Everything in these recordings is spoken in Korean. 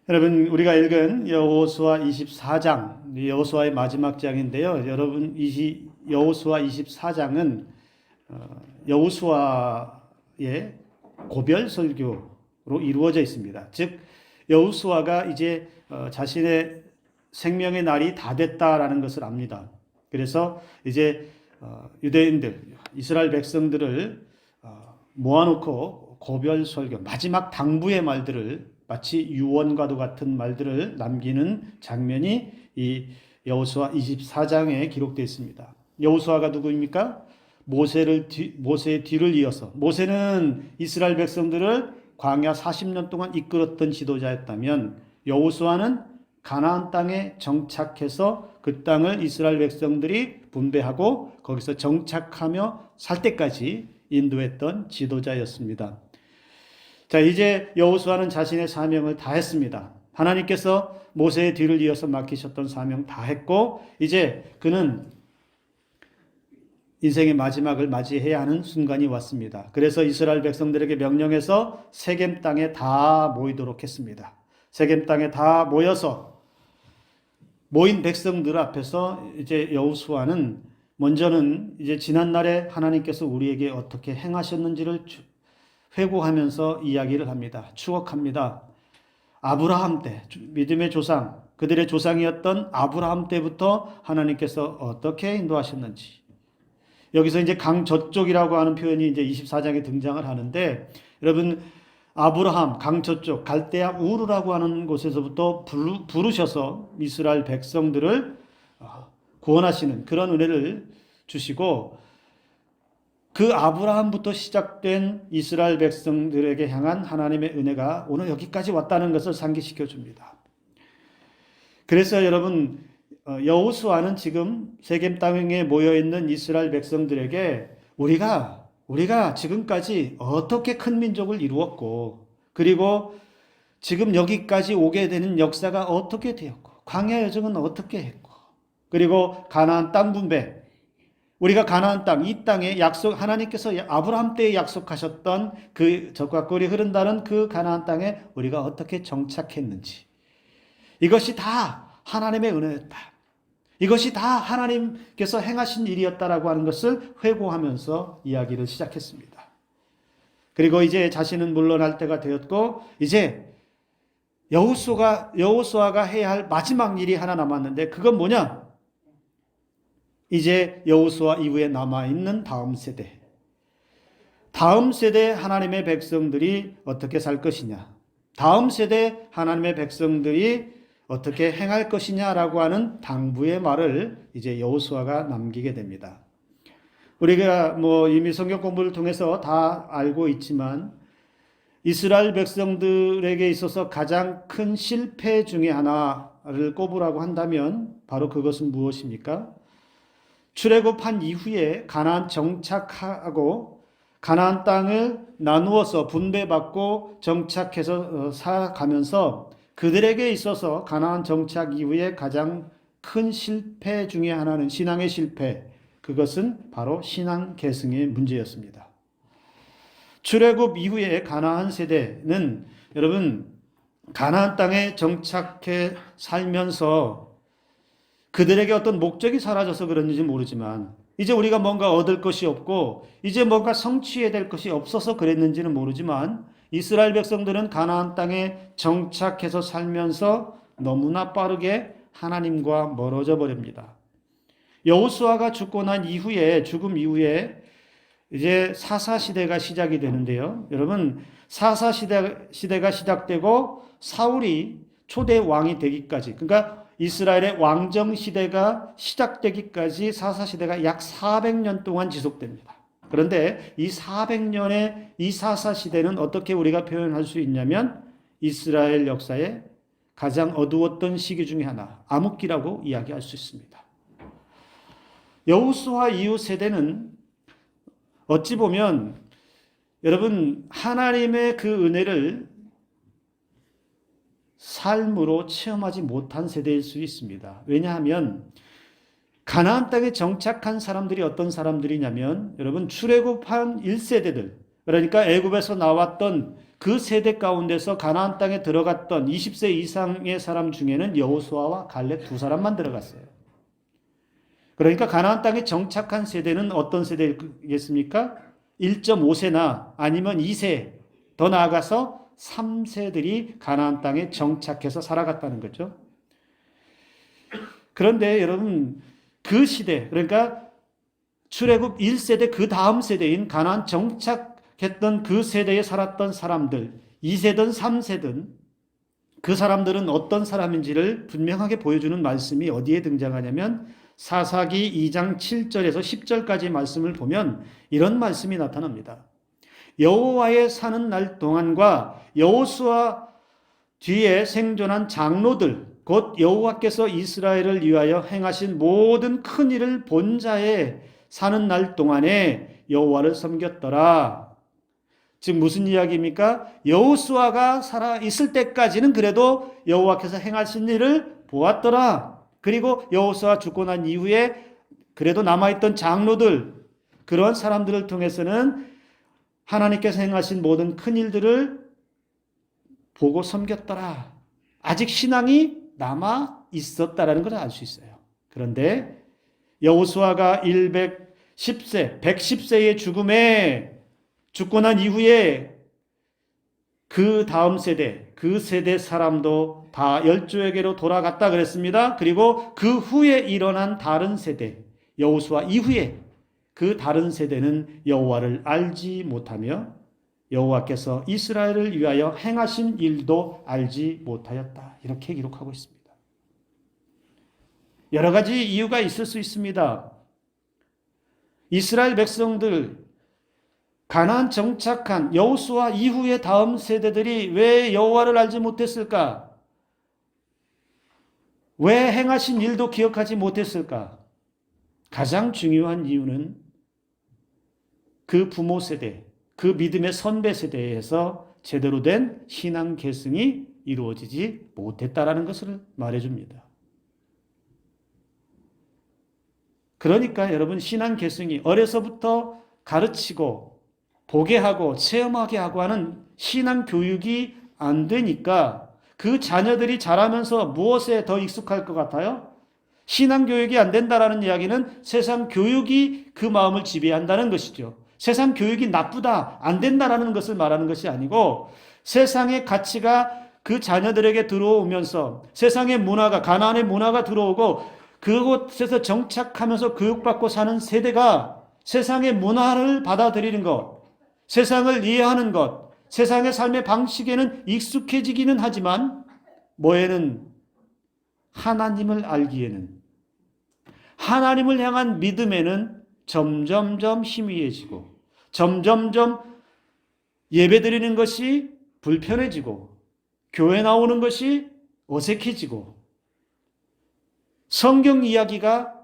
여러분, 우리가 읽은 여호수아 24장, 여호수아의 마지막 장인데요. 여러분, 여호수아 24장은 여호수아의 고별 설교로 이루어져 있습니다. 즉, 여호수아가 이제 자신의 생명의 날이 다 됐다라는 것을 압니다. 그래서 이제 유대인들, 이스라엘 백성들을 모아놓고 고별 설교, 마지막 당부의 말들을 마치 유언과도 같은 말들을 남기는 장면이 이 여호수아 24장에 기록되어 있습니다. 여호수아가 누구입니까? 모세의 뒤를 이어서, 모세는 이스라엘 백성들을 광야 40년 동안 이끌었던 지도자였다면 여호수아는 가나안 땅에 정착해서 그 땅을 이스라엘 백성들이 분배하고 거기서 정착하며 살 때까지 인도했던 지도자였습니다. 자, 이제 여호수아는 자신의 사명을 다 했습니다. 하나님께서 모세의 뒤를 이어서 맡기셨던 사명 다 했고, 이제 그는 인생의 마지막을 맞이해야 하는 순간이 왔습니다. 그래서 이스라엘 백성들에게 명령해서 세겜 땅에 다 모이도록 했습니다. 세겜 땅에 다 모여서 모인 백성들 앞에서 이제 여호수아는 먼저는 이제 지난날에 하나님께서 우리에게 어떻게 행하셨는지를 회고하면서 이야기를 합니다. 추억합니다. 아브라함 때, 믿음의 조상, 그들의 조상이었던 아브라함 때부터 하나님께서 어떻게 인도하셨는지. 여기서 이제 강 저쪽이라고 하는 표현이 이제 24장에 등장을 하는데, 여러분, 아브라함, 강 저쪽, 갈대아 우르라고 하는 곳에서부터 부르셔서 이스라엘 백성들을 구원하시는 그런 은혜를 주시고, 그 아브라함부터 시작된 이스라엘 백성들에게 향한 하나님의 은혜가 오늘 여기까지 왔다는 것을 상기시켜 줍니다. 그래서 여러분, 여호수아는 지금 세겜 땅에 모여 있는 이스라엘 백성들에게 우리가 지금까지 어떻게 큰 민족을 이루었고, 그리고 지금 여기까지 오게 되는 역사가 어떻게 되었고, 광야 여정은 어떻게 했고, 그리고 가나안 땅 분배, 우리가 가나안 땅, 이 땅에 하나님께서 아브라함 때에 약속하셨던 그 적과 꿀이 흐른다는 그 가나안 땅에 우리가 어떻게 정착했는지, 이것이 다 하나님의 은혜였다. 이것이 다 하나님께서 행하신 일이었다라고 하는 것을 회고하면서 이야기를 시작했습니다. 그리고 이제 자신은 물러날 때가 되었고, 이제 여호수아가 해야 할 마지막 일이 하나 남았는데, 그건 뭐냐? 이제 여호수아 이후에 남아있는 다음 세대 하나님의 백성들이 어떻게 살 것이냐, 다음 세대 하나님의 백성들이 어떻게 행할 것이냐라고 하는 당부의 말을 이제 여호수아가 남기게 됩니다. 우리가 이미 성경 공부를 통해서 다 알고 있지만, 이스라엘 백성들에게 있어서 가장 큰 실패 중에 하나를 꼽으라고 한다면 바로 그것은 무엇입니까? 출애굽한 이후에 가나안 정착하고 가나안 땅을 나누어서 분배받고 정착해서 살아가면서 그들에게 있어서 가나안 정착 이후에 가장 큰 실패 중에 하나는 신앙의 실패, 그것은 바로 신앙 계승의 문제였습니다. 출애굽 이후에 가나안 세대는 여러분, 가나안 땅에 정착해 살면서 그들에게 어떤 목적이 사라져서 그런지 모르지만, 이제 우리가 뭔가 얻을 것이 없고 이제 뭔가 성취해야 될 것이 없어서 그랬는지는 모르지만, 이스라엘 백성들은 가나안 땅에 정착해서 살면서 너무나 빠르게 하나님과 멀어져 버립니다. 여호수아가 죽고 난 이후에, 죽음 이후에 이제 사사 시대가 시작이 되는데요. 여러분, 사사 시대가 시작되고 사울이 초대 왕이 되기까지, 그러니까 이스라엘의 왕정 시대가 시작되기까지 사사 시대가 약 400년 동안 지속됩니다. 그런데 이 400년의 이 사사 시대는 어떻게 우리가 표현할 수 있냐면, 이스라엘 역사의 가장 어두웠던 시기 중에 하나, 암흑기라고 이야기할 수 있습니다. 여호수아 이후 세대는 어찌 보면 여러분, 하나님의 그 은혜를 삶으로 체험하지 못한 세대일 수 있습니다. 왜냐하면 가나안 땅에 정착한 사람들이 어떤 사람들이냐면, 여러분, 출애굽한 1세대들, 그러니까 애굽에서 나왔던 그 세대 가운데서 가나안 땅에 들어갔던 20세 이상의 사람 중에는 여호수아와 갈렙 두 사람만 들어갔어요. 그러니까 가나안 땅에 정착한 세대는 어떤 세대겠습니까? 1.5세나 아니면 2세, 더 나아가서 3세들이 가나안 땅에 정착해서 살아갔다는 거죠. 그런데 여러분, 그 시대, 그러니까 출애굽 1세대 그 다음 세대인 가나안 정착했던 그 세대에 살았던 사람들, 2세든 3세든 그 사람들은 어떤 사람인지를 분명하게 보여주는 말씀이 어디에 등장하냐면 사사기 2장 7절에서 10절까지 말씀을 보면 이런 말씀이 나타납니다. 여호와의 사는 날 동안과 여호수아 뒤에 생존한 장로들 곧 여호와께서 이스라엘을 위하여 행하신 모든 큰 일을 본 자의 사는 날 동안에 여호와를 섬겼더라. 즉 무슨 이야기입니까? 여호수아가 살아 있을 때까지는 그래도 여호와께서 행하신 일을 보았더라. 그리고 여호수아 죽고 난 이후에 그래도 남아있던 장로들, 그런 사람들을 통해서는 하나님께서 행하신 모든 큰 일들을 보고 섬겼더라. 아직 신앙이 남아 있었다라는 걸 알 수 있어요. 그런데 여호수아가 110세의 죽음에 죽고 난 이후에 그 다음 세대, 그 세대 사람도 다 열조에게로 돌아갔다 그랬습니다. 그리고 그 후에 일어난 다른 세대, 여호수아 이후에 그 다른 세대는 여호와를 알지 못하며 여호와께서 이스라엘을 위하여 행하신 일도 알지 못하였다. 이렇게 기록하고 있습니다. 여러 가지 이유가 있을 수 있습니다. 이스라엘 백성들, 가나안 정착한 여호수아 이후의 다음 세대들이 왜 여호와를 알지 못했을까? 왜 행하신 일도 기억하지 못했을까? 가장 중요한 이유는 그 부모 세대, 그 믿음의 선배 세대에서 제대로 된 신앙 계승이 이루어지지 못했다라는 것을 말해줍니다. 그러니까 여러분, 신앙 계승이 어려서부터 가르치고 보게 하고 체험하게 하고 하는 신앙 교육이 안 되니까 그 자녀들이 자라면서 무엇에 더 익숙할 것 같아요? 신앙 교육이 안 된다라는 이야기는 세상 교육이 그 마음을 지배한다는 것이죠. 세상 교육이 나쁘다, 안 된다라는 것을 말하는 것이 아니고 세상의 가치가 그 자녀들에게 들어오면서 세상의 문화가, 가나안의 문화가 들어오고 그곳에서 정착하면서 교육받고 사는 세대가 세상의 문화를 받아들이는 것, 세상을 이해하는 것, 세상의 삶의 방식에는 익숙해지기는 하지만 뭐에는 하나님을 알기에는, 하나님을 향한 믿음에는 점점점 희미해지고 점점점 예배드리는 것이 불편해지고 교회 나오는 것이 어색해지고 성경 이야기가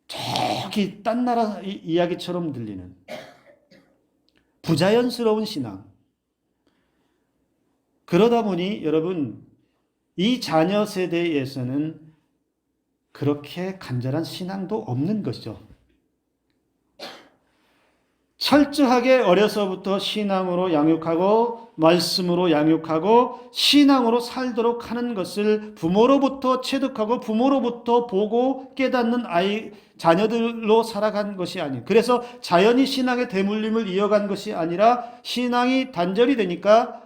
저기 딴 나라 이야기처럼 들리는 부자연스러운 신앙. 그러다 보니 여러분, 이 자녀 세대에서는 그렇게 간절한 신앙도 없는 것이죠. 철저하게 어려서부터 신앙으로 양육하고 말씀으로 양육하고 신앙으로 살도록 하는 것을 부모로부터 체득하고 부모로부터 보고 깨닫는 자녀들로 살아간 것이 아니에요. 그래서 자연히 신앙의 대물림을 이어간 것이 아니라 신앙이 단절이 되니까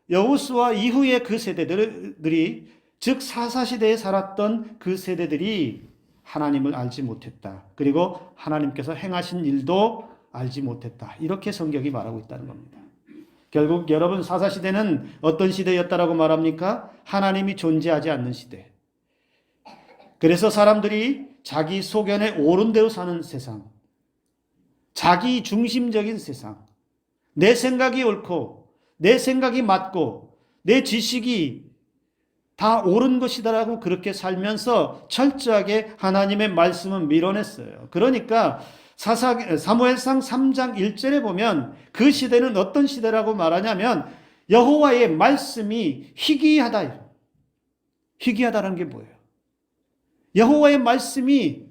여호수아 이후의 그 세대들이, 즉 사사시대에 살았던 그 세대들이 하나님을 알지 못했다. 그리고 하나님께서 행하신 일도 알지 못했다. 이렇게 성경이 말하고 있다는 겁니다. 결국 여러분, 사사시대는 어떤 시대였다라고 말합니까? 하나님이 존재하지 않는 시대. 그래서 사람들이 자기 소견에 옳은 대로 사는 세상, 자기 중심적인 세상, 내 생각이 옳고 내 생각이 맞고 내 지식이 다 옳은 것이다라고 그렇게 살면서 철저하게 하나님의 말씀은 밀어냈어요. 그러니까 사무엘상 3장 1절에 보면 그 시대는 어떤 시대라고 말하냐면 여호와의 말씀이 희귀하다. 희귀하다는 게 뭐예요? 여호와의 말씀이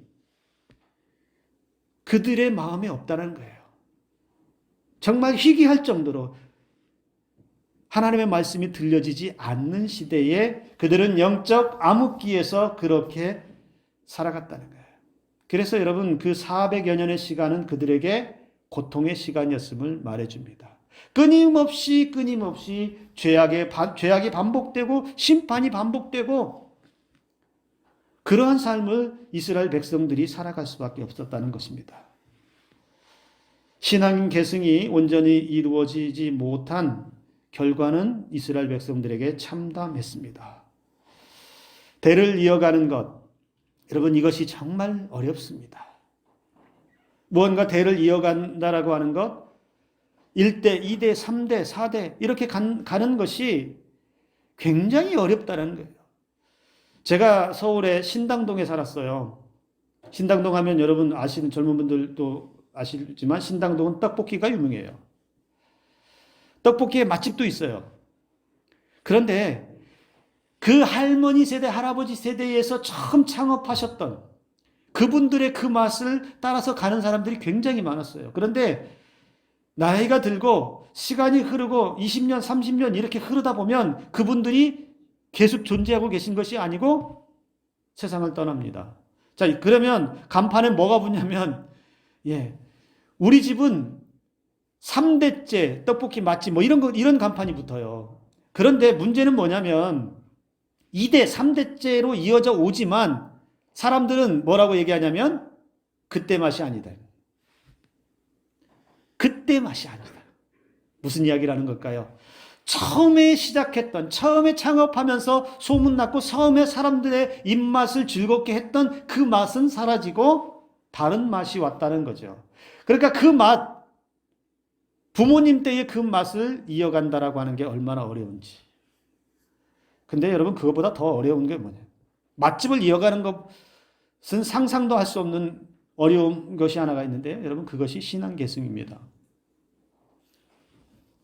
그들의 마음에 없다는 거예요. 정말 희귀할 정도로 하나님의 말씀이 들려지지 않는 시대에 그들은 영적 암흑기에서 그렇게 살아갔다는 거예요. 그래서 여러분 그 400여 년의 시간은 그들에게 고통의 시간이었음을 말해줍니다. 끊임없이 죄악이 반복되고 심판이 반복되고 그러한 삶을 이스라엘 백성들이 살아갈 수밖에 없었다는 것입니다. 신앙 계승이 온전히 이루어지지 못한 결과는 이스라엘 백성들에게 참담했습니다. 대를 이어가는 것, 여러분 이것이 정말 어렵습니다. 무언가 대를 이어간다라고 하는 것, 1대, 2대, 3대, 4대 이렇게 가는 것이 굉장히 어렵다는 거예요. 제가 서울의 신당동에 살았어요. 신당동 하면 여러분 아시는 젊은 분들도 아시지만 신당동은 떡볶이가 유명해요. 떡볶이에 맛집도 있어요. 그런데 그 할머니 세대, 할아버지 세대에서 처음 창업하셨던 그분들의 그 맛을 따라서 가는 사람들이 굉장히 많았어요. 그런데 나이가 들고 시간이 흐르고 20년, 30년 이렇게 흐르다 보면 그분들이 계속 존재하고 계신 것이 아니고 세상을 떠납니다. 자, 그러면 간판에 뭐가 붙냐면, 우리 집은 3대째 떡볶이 맛집 뭐 이런 간판이 붙어요. 그런데 문제는 뭐냐면 2대, 3대째로 이어져 오지만 사람들은 뭐라고 얘기하냐면 그때 맛이 아니다. 그때 맛이 아니다. 무슨 이야기라는 걸까요? 처음에 시작했던, 처음에 창업하면서 소문났고 처음에 사람들의 입맛을 즐겁게 했던 그 맛은 사라지고 다른 맛이 왔다는 거죠. 그러니까 그 맛, 부모님 때의 그 맛을 이어간다라고 하는 게 얼마나 어려운지. 근데 여러분 그것보다 더 어려운 게 뭐냐? 맛집을 이어가는 것은 상상도 할 수 없는 어려운 것이 하나가 있는데요. 여러분 그것이 신앙 계승입니다.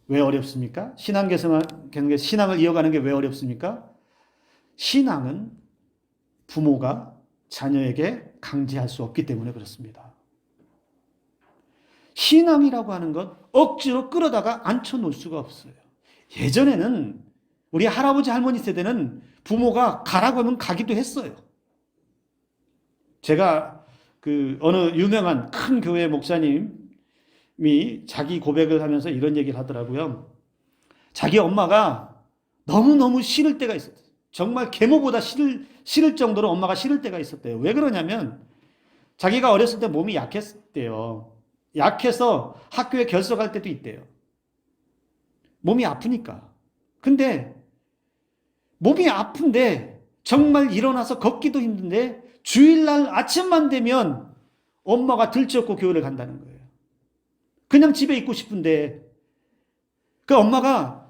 왜 어렵습니까? 신앙을 이어가는 게 왜 어렵습니까? 신앙은 부모가 자녀에게 강제할 수 없기 때문에 그렇습니다. 신앙이라고 하는 것 억지로 끌어다가 앉혀놓을 수가 없어요. 예전에는 우리 할아버지 할머니 세대는 부모가 가라고 하면 가기도 했어요. 제가 어느 유명한 큰 교회 목사님이 자기 고백을 하면서 이런 얘기를 하더라고요. 자기 엄마가 너무너무 싫을 때가 있었어요. 정말 계모보다 싫을 정도로 엄마가 싫을 때가 있었대요. 왜 그러냐면 자기가 어렸을 때 몸이 약했대요. 약해서 학교에 결석할 때도 있대요. 몸이 아프니까. 근데 몸이 아픈데 정말 일어나서 걷기도 힘든데 주일날 아침만 되면 엄마가 들쳐업고 교회를 간다는 거예요. 그냥 집에 있고 싶은데 그 엄마가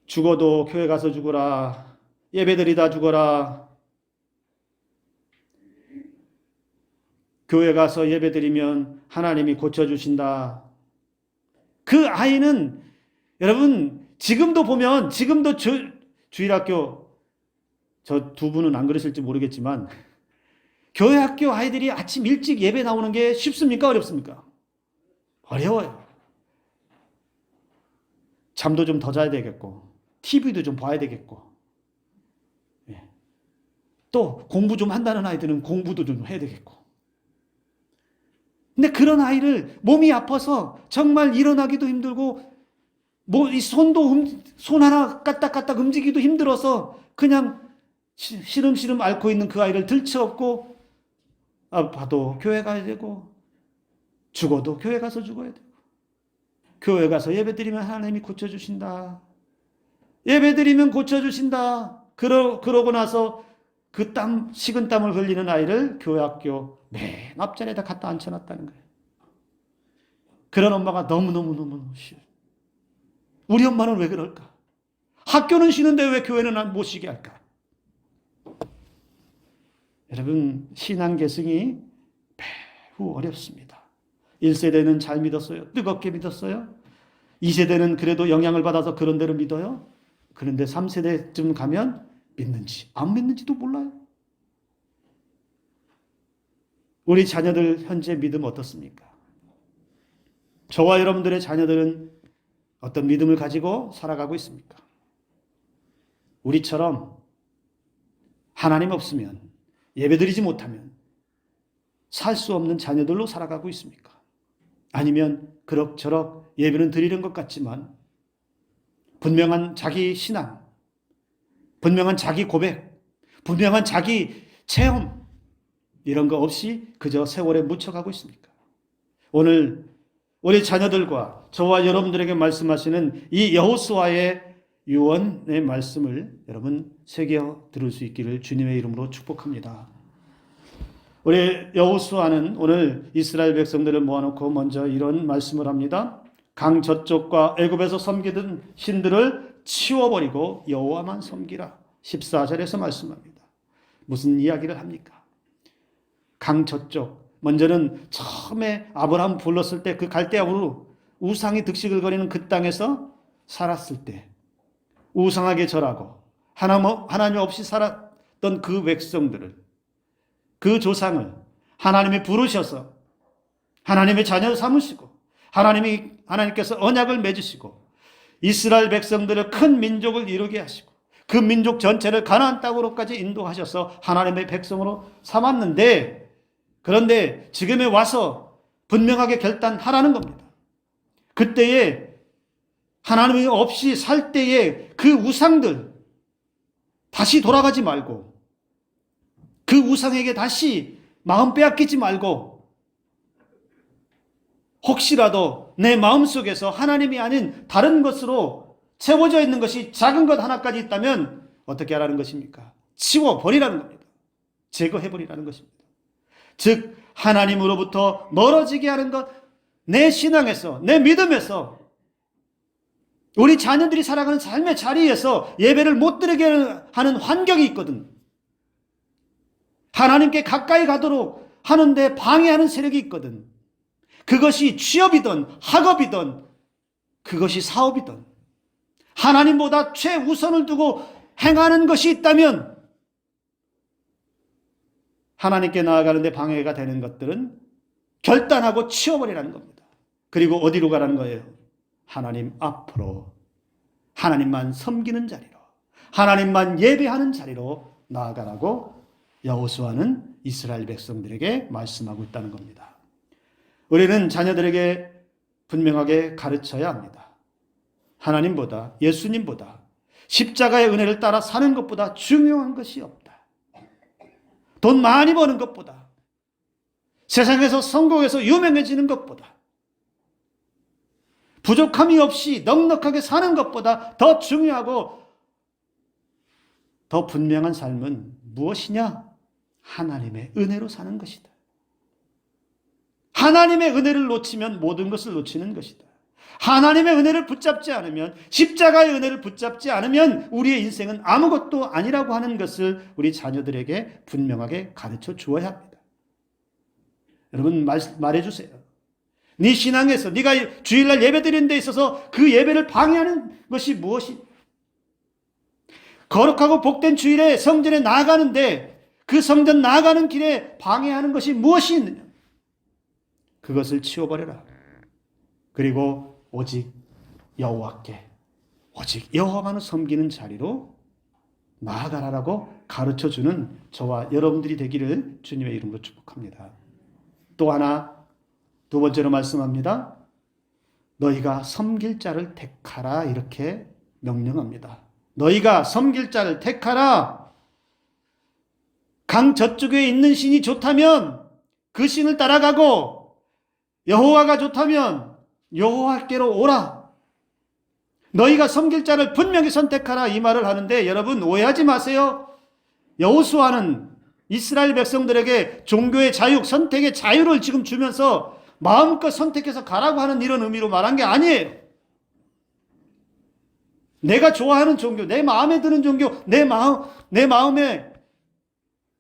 죽어도 교회 가서 죽어라. 예배드리다 죽어라. 교회 가서 예배드리면 하나님이 고쳐주신다. 그 아이는 여러분 지금도 보면 지금도 주일학교 저 두 분은 안 그러실지 모르겠지만 교회 학교 아이들이 아침 일찍 예배 나오는 게 쉽습니까? 어렵습니까? 어려워요. 잠도 좀 더 자야 되겠고 TV도 좀 봐야 되겠고 또 공부 좀 한다는 아이들은 공부도 좀 해야 되겠고 근데 그런 아이를 몸이 아파서 정말 일어나기도 힘들고 이 손 하나 까딱까딱 움직이기도 힘들어서 그냥 시름시름 앓고 있는 그 아이를 들쳐업고 아파도 교회 가야 되고 죽어도 교회 가서 죽어야 되고 교회 가서 예배드리면 하나님이 고쳐주신다. 예배드리면 고쳐주신다. 그러고 나서 그 식은 땀을 흘리는 아이를 교회 학교 맨 앞자리에다 갖다 앉혀놨다는 거예요. 그런 엄마가 너무너무 싫어. 우리 엄마는 왜 그럴까? 학교는 쉬는데 왜 교회는 못 쉬게 할까? 여러분 신앙 계승이 매우 어렵습니다. 1세대는 잘 믿었어요. 뜨겁게 믿었어요. 2세대는 그래도 영향을 받아서 그런 대로 믿어요. 그런데 3세대쯤 가면 믿는지 안 믿는지도 몰라요. 우리 자녀들 현재 믿음 어떻습니까? 저와 여러분들의 자녀들은 어떤 믿음을 가지고 살아가고 있습니까? 우리처럼 하나님 없으면, 예배드리지 못하면 살 수 없는 자녀들로 살아가고 있습니까? 아니면 그럭저럭 예배는 드리는 것 같지만 분명한 자기 신앙, 분명한 자기 고백, 분명한 자기 체험, 이런 거 없이 그저 세월에 묻혀가고 있습니까? 오늘 우리 자녀들과 저와 여러분들에게 말씀하시는 이 여호수아의 유언의 말씀을 여러분 새겨 들을 수 있기를 주님의 이름으로 축복합니다. 우리 여호수아는 오늘 이스라엘 백성들을 모아놓고 먼저 이런 말씀을 합니다. 강 저쪽과 애굽에서 섬기던 신들을 치워버리고 여호와만 섬기라. 14절에서 말씀합니다. 무슨 이야기를 합니까? 강 저쪽, 먼저는 처음에 아브라함 불렀을 때 그 갈대아우르 우상이 득식을 거리는 그 땅에서 살았을 때 우상하게 절하고 하나님 없이 살았던 그 백성들을, 그 조상을 하나님이 부르셔서 하나님의 자녀 삼으시고 하나님께서 언약을 맺으시고 이스라엘 백성들을 큰 민족을 이루게 하시고 그 민족 전체를 가나안 땅으로까지 인도하셔서 하나님의 백성으로 삼았는데, 그런데 지금에 와서 분명하게 결단하라는 겁니다. 그때에 하나님이 없이 살 때에 그 우상들 다시 돌아가지 말고 그 우상에게 다시 마음 빼앗기지 말고, 혹시라도 내 마음속에서 하나님이 아닌 다른 것으로 채워져 있는 것이 작은 것 하나까지 있다면 어떻게 하라는 것입니까? 치워버리라는 겁니다. 제거해버리라는 것입니다. 즉 하나님으로부터 멀어지게 하는 것, 내 신앙에서, 내 믿음에서, 우리 자녀들이 살아가는 삶의 자리에서 예배를 못 드리게 하는 환경이 있거든. 하나님께 가까이 가도록 하는데 방해하는 세력이 있거든. 그것이 취업이든 학업이든 그것이 사업이든 하나님보다 최우선을 두고 행하는 것이 있다면 하나님께 나아가는데 방해가 되는 것들은 결단하고 치워버리라는 겁니다. 그리고 어디로 가라는 거예요? 하나님 앞으로, 하나님만 섬기는 자리로, 하나님만 예배하는 자리로 나아가라고 여호수아는 이스라엘 백성들에게 말씀하고 있다는 겁니다. 우리는 자녀들에게 분명하게 가르쳐야 합니다. 하나님보다, 예수님보다, 십자가의 은혜를 따라 사는 것보다 중요한 것이 없다. 돈 많이 버는 것보다, 세상에서 성공해서 유명해지는 것보다, 부족함이 없이 넉넉하게 사는 것보다 더 중요하고 더 분명한 삶은 무엇이냐? 하나님의 은혜로 사는 것이다. 하나님의 은혜를 놓치면 모든 것을 놓치는 것이다. 하나님의 은혜를 붙잡지 않으면, 십자가의 은혜를 붙잡지 않으면 우리의 인생은 아무것도 아니라고 하는 것을 우리 자녀들에게 분명하게 가르쳐 주어야 합니다. 여러분 말해주세요. 네 신앙에서 네가 주일날 예배드리는 데 있어서 그 예배를 방해하는 것이 무엇이? 거룩하고 복된 주일에 성전에 나아가는데 그 성전 나아가는 길에 방해하는 것이 무엇이 있느냐? 그것을 치워버려라. 그리고 오직 여호와께, 오직 여호와만을 섬기는 자리로 나아가라라고 가르쳐주는 저와 여러분들이 되기를 주님의 이름으로 축복합니다. 또 하나, 두 번째로 말씀합니다. 너희가 섬길 자를 택하라, 이렇게 명령합니다. 너희가 섬길 자를 택하라. 강 저쪽에 있는 신이 좋다면 그 신을 따라가고, 여호와가 좋다면 여호와께로 오라. 너희가 섬길 자를 분명히 선택하라, 이 말을 하는데 여러분 오해하지 마세요. 여호수아는 이스라엘 백성들에게 종교의 자유, 선택의 자유를 지금 주면서 마음껏 선택해서 가라고 하는 이런 의미로 말한 게 아니에요. 내가 좋아하는 종교, 내 마음에 드는 종교, 내 마음에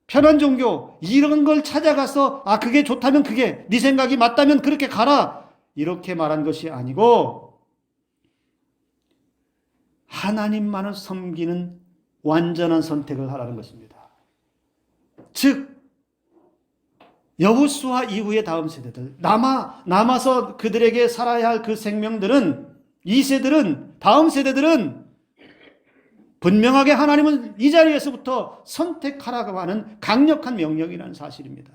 편한 종교, 이런 걸 찾아가서 그게 좋다면 그게, 네 생각이 맞다면 그렇게 가라, 이렇게 말한 것이 아니고 하나님만을 섬기는 완전한 선택을 하라는 것입니다. 즉 여호수아 이후의 다음 세대들, 남아서 그들에게 살아야 할 그 생명들은 다음 세대들은 분명하게 하나님은 이 자리에서부터 선택하라고 하는 강력한 명령이라는 사실입니다.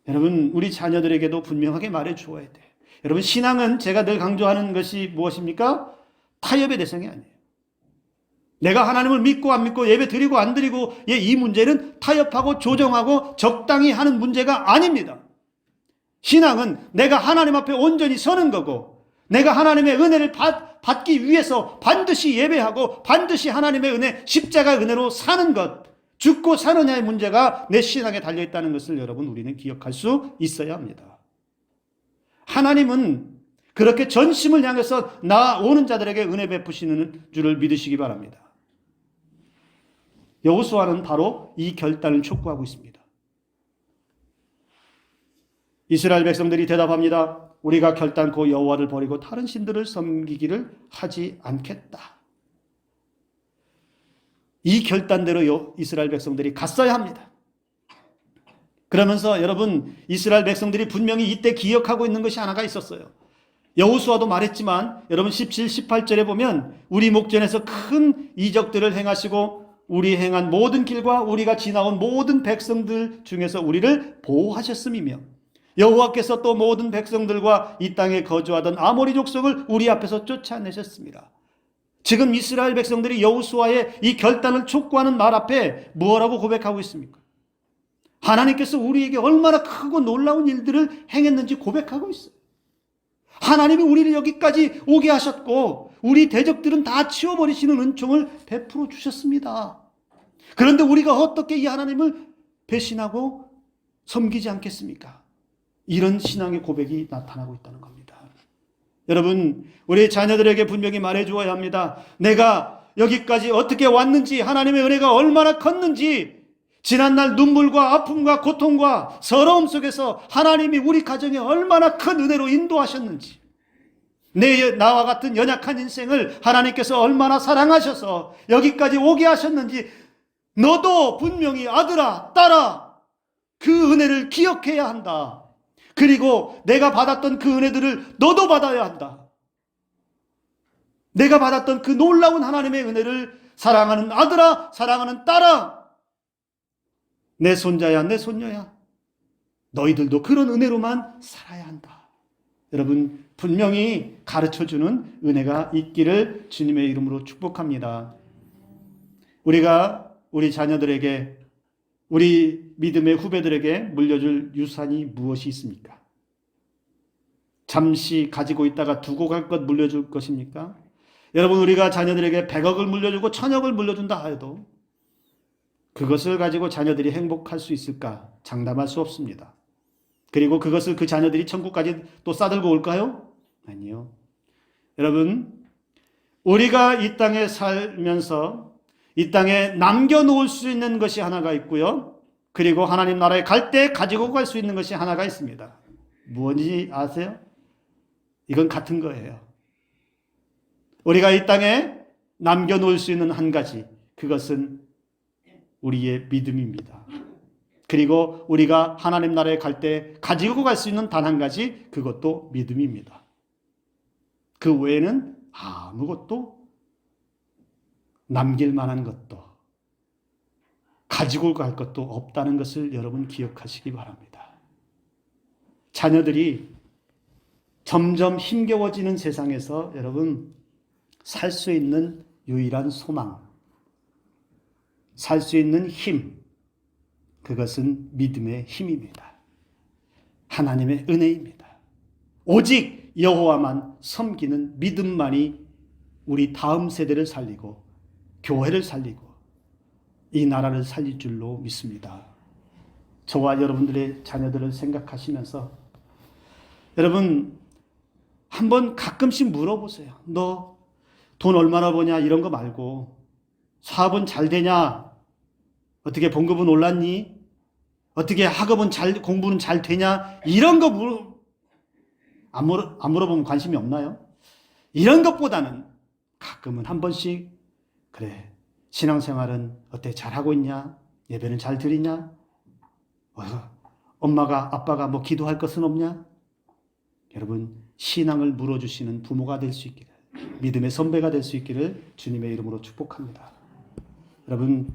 여러분, 우리 자녀들에게도 분명하게 말해 주어야 돼. 여러분, 신앙은 제가 늘 강조하는 것이 무엇입니까? 타협의 대상이 아니에요. 내가 하나님을 믿고 안 믿고 예배 드리고 안 드리고 이 문제는 타협하고 조정하고 적당히 하는 문제가 아닙니다. 신앙은 내가 하나님 앞에 온전히 서는 거고 내가 하나님의 은혜를 받기 위해서 반드시 예배하고 반드시 하나님의 은혜, 십자가 은혜로 사는 것, 죽고 사느냐의 문제가 내 신앙에 달려있다는 것을 여러분 우리는 기억할 수 있어야 합니다. 하나님은 그렇게 전심을 향해서 나오는 자들에게 은혜 베푸시는 줄을 믿으시기 바랍니다. 여호수아는 바로 이 결단을 촉구하고 있습니다. 이스라엘 백성들이 대답합니다. 우리가 결단코 여호와를 버리고 다른 신들을 섬기기를 하지 않겠다. 이 결단대로 이스라엘 백성들이 갔어야 합니다. 그러면서 여러분, 이스라엘 백성들이 분명히 이때 기억하고 있는 것이 하나가 있었어요. 여호수아도 말했지만 여러분 17, 18절에 보면 우리 목전에서 큰 이적들을 행하시고 우리 행한 모든 길과 우리가 지나온 모든 백성들 중에서 우리를 보호하셨음이며 여호와께서 또 모든 백성들과 이 땅에 거주하던 아모리 족속을 우리 앞에서 쫓아내셨습니다. 지금 이스라엘 백성들이 여호수아의 이 결단을 촉구하는 말 앞에 무엇라고 고백하고 있습니까? 하나님께서 우리에게 얼마나 크고 놀라운 일들을 행했는지 고백하고 있어요. 하나님이 우리를 여기까지 오게 하셨고 우리 대적들은 다 치워버리시는 은총을 베풀어 주셨습니다. 그런데 우리가 어떻게 이 하나님을 배신하고 섬기지 않겠습니까? 이런 신앙의 고백이 나타나고 있다는 겁니다. 여러분, 우리 자녀들에게 분명히 말해 주어야 합니다. 내가 여기까지 어떻게 왔는지, 하나님의 은혜가 얼마나 컸는지, 지난날 눈물과 아픔과 고통과 서러움 속에서 하나님이 우리 가정에 얼마나 큰 은혜로 인도하셨는지, 나와 같은 연약한 인생을 하나님께서 얼마나 사랑하셔서 여기까지 오게 하셨는지, 너도 분명히 아들아, 딸아, 그 은혜를 기억해야 한다. 그리고 내가 받았던 그 은혜들을 너도 받아야 한다. 내가 받았던 그 놀라운 하나님의 은혜를 사랑하는 아들아, 사랑하는 딸아, 내 손자야, 내 손녀야, 너희들도 그런 은혜로만 살아야 한다. 여러분, 분명히 가르쳐주는 은혜가 있기를 주님의 이름으로 축복합니다. 우리가 우리 자녀들에게, 우리 믿음의 후배들에게 물려줄 유산이 무엇이 있습니까? 잠시 가지고 있다가 두고 갈 것 물려줄 것입니까? 여러분, 우리가 자녀들에게 100억을 물려주고 1000억을 물려준다 해도 그것을 가지고 자녀들이 행복할 수 있을까? 장담할 수 없습니다. 그리고 그것을 그 자녀들이 천국까지 또 싸들고 올까요? 아니요. 여러분, 우리가 이 땅에 살면서 이 땅에 남겨놓을 수 있는 것이 하나가 있고요. 그리고 하나님 나라에 갈 때 가지고 갈 수 있는 것이 하나가 있습니다. 무엇인지 아세요? 이건 같은 거예요. 우리가 이 땅에 남겨놓을 수 있는 한 가지, 그것은 우리의 믿음입니다. 그리고 우리가 하나님 나라에 갈 때 가지고 갈 수 있는 단 한 가지, 그것도 믿음입니다. 그 외에는 아무것도 남길 만한 것도 가지고 갈 것도 없다는 것을 여러분 기억하시기 바랍니다. 자녀들이 점점 힘겨워지는 세상에서 여러분 살 수 있는 유일한 소망, 살 수 있는 힘, 그것은 믿음의 힘입니다. 하나님의 은혜입니다. 오직 여호와만 섬기는 믿음만이 우리 다음 세대를 살리고 교회를 살리고 이 나라를 살릴 줄로 믿습니다. 저와 여러분들의 자녀들을 생각하시면서 여러분 한번 가끔씩 물어보세요. 너 돈 얼마나 버냐 이런 거 말고 사업은 잘 되냐? 어떻게 봉급은 올랐니? 어떻게 학업은 공부는 잘 되냐? 이런 거 안 물어보면 관심이 없나요? 이런 것보다는 가끔은 한 번씩 그래, 신앙생활은 어때? 잘하고 있냐? 예배는 잘 드리냐? 엄마가 아빠가 뭐 기도할 것은 없냐? 여러분 신앙을 물어주시는 부모가 될 수 있기를, 믿음의 선배가 될 수 있기를 주님의 이름으로 축복합니다. 여러분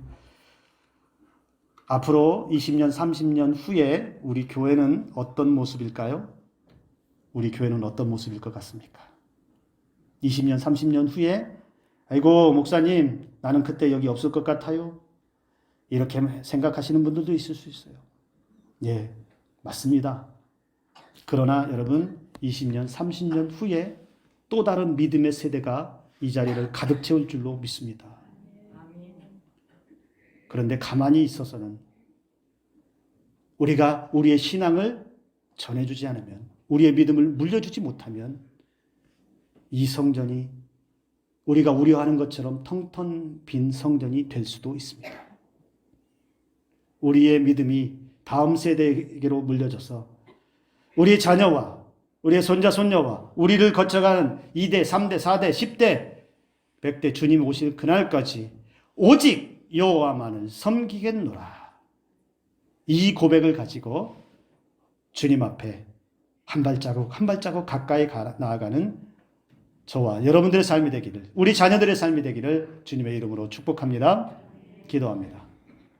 앞으로 20년, 30년 후에 우리 교회는 어떤 모습일까요? 우리 교회는 어떤 모습일 것 같습니까? 20년, 30년 후에 아이고 목사님 나는 그때 여기 없을 것 같아요. 이렇게 생각하시는 분들도 있을 수 있어요. 예, 맞습니다. 그러나 여러분 20년, 30년 후에 또 다른 믿음의 세대가 이 자리를 가득 채울 줄로 믿습니다. 그런데 가만히 있어서는 우리가 우리의 신앙을 전해주지 않으면, 우리의 믿음을 물려주지 못하면 이 성전이 우리가 우려하는 것처럼 텅텅 빈 성전이 될 수도 있습니다. 우리의 믿음이 다음 세대에게로 물려져서 우리의 자녀와 우리의 손자 손녀와 우리를 거쳐가는 2대, 3대, 4대, 10대, 100대 주님 오실 그날까지 오직 여호와만을 섬기겠노라. 이 고백을 가지고 주님 앞에 한 발자국 한 발자국 가까이 나아가는 저와 여러분들의 삶이 되기를, 우리 자녀들의 삶이 되기를 주님의 이름으로 축복합니다. 기도합니다.